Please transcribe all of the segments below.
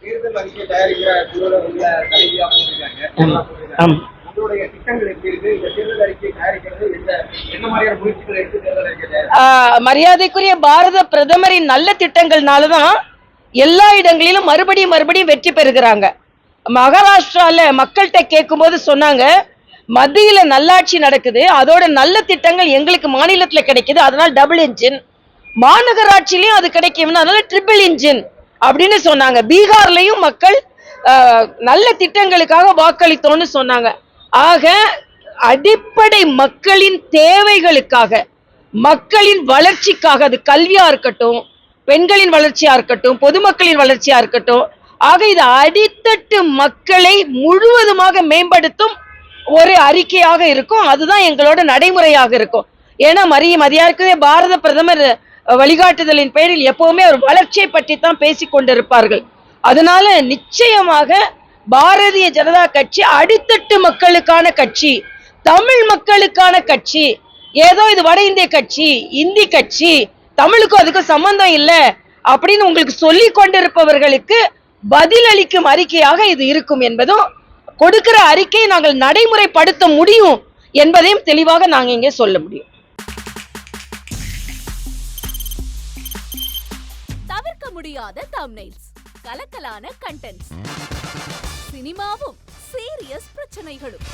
தேர்தல் அறிக்கை தயாரிக்கிற குழுல உள்ள தலைவியா போட்டிருக்காங்க. உங்களுடைய திட்டங்கள் எப்படி இருக்கு? இந்த தேர்தல் அறிக்கை தயாரிக்கிறது என்ன மாதிரியான முயற்சிகள் எடுத்து தேர்தல் அறிக்கை மரியாதைக்குரிய பாரத பிரதமரின் நல்ல திட்டங்கள்னாலதான் எல்லா இடங்களிலும் மறுபடியும் வெற்றி பெறுகிறாங்க. மகாராஷ்டிரால மக்கள்கிட்ட கேட்கும் போது சொன்னாங்க, மத்தியில நல்லாட்சி நடக்குது, அதோட நல்ல திட்டங்கள் எங்களுக்கு மாநிலத்துல கிடைக்குது, அதனால டபுள் இன்ஜின். மாநகராட்சியிலையும் அது கிடைக்கும், அதனால ட்ரிபிள் இன்ஜின் அப்படின்னு சொன்னாங்க. பீகார்லயும் மக்கள் நல்ல திட்டங்களுக்காக வாக்களித்தோன்னு சொன்னாங்க. ஆக அடிப்படை மக்களின் தேவைகளுக்காக, மக்களின் வளர்ச்சிக்காக, அது கல்வியா இருக்கட்டும், பெண்களின் வளர்ச்சியா இருக்கட்டும், பொதுமக்களின் வளர்ச்சியா இருக்கட்டும், ஆக இது அடித்தட்டு மக்களை முழுவதுமாக மேம்படுத்தும் ஒரு அறிக்கையாக இருக்கும். அதுதான் எங்களோட நடைமுறையாக இருக்கும். ஏன்னா மரியாதைக்குரிய பாரத பிரதமர் வழிகாட்டுதலின் பேரில் எப்பவுமே ஒரு வளர்ச்சியை பற்றி தான் பேசிக் கொண்டிருப்பார்கள். அதனால நிச்சயமாக பாரதிய ஜனதா கட்சி அடித்தட்டு மக்களுக்கான கட்சி, தமிழ் மக்களுக்கான கட்சி. ஏதோ இது வட இந்திய கட்சி, இந்தி கட்சி, தமிழுக்கும் அதுக்கும் சம்பந்தம் இல்லை அப்படின்னு உங்களுக்கு சொல்லி கொண்டிருப்பவர்களுக்கு பதிலளிக்கும் அறிக்கையாக இது இருக்கும் என்பதும், கொடுக்கிற அறிக்கையை நாங்கள் நடைமுறைப்படுத்த முடியும் என்பதையும் தெளிவாக நாங்கள் இங்கே சொல்ல முடியும். தவிர்க்க முடியாத தம்ப்நெயில்ஸ், கலக்கலான கண்டென்ட்ஸ், சினிமாவும் சீரியஸ் பிரச்சனைகளும்,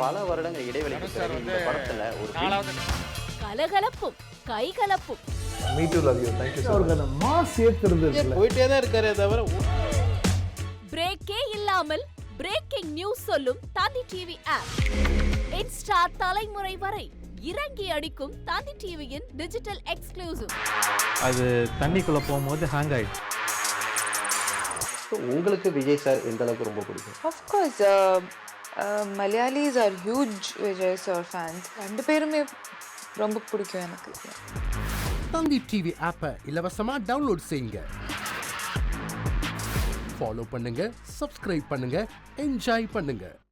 பல வருடங்கள் இடைவெளிக்கு பிறகு இந்த படத்துல ஒரு கலகலப்பும் கைகலப்பும். Me too love you. Thank you அவர்களை மாஸ் ஏத்துறது போயிட்டே தான் இருக்காரே தவிர பிரேக்கே இல்லாமல் பிரேக்கிங் நியூஸ் சொல்லும் தந்தி டிவி ஆப். இன்ஸ்டா தலைமுறை வரை இறங்கி அடிக்கும் தந்தி டிவியின் டிஜிட்டல் எக்ஸ்க்ளூசிவ். அது தண்ணிக்குள்ள போகும்போது ஹேங் ஆயிடுச்சு. உங்களுக்கு விஜய் சார் எந்த அளவுக்கு ரொம்ப பிடிக்கும்? Of course, Malayalis are huge Vijay sir fans. ரெண்டு பேருமே ரொம்ப பிடிக்கும் எனக்கு. தந்தி டிவி ஆப்பை இலவசமா டவுன்லோட் செய்யுங்க. ஃபாலோ பண்ணுங்க, சப்ஸ்கிரைப் பண்ணுங்க, என்ஜாய் பண்ணுங்க.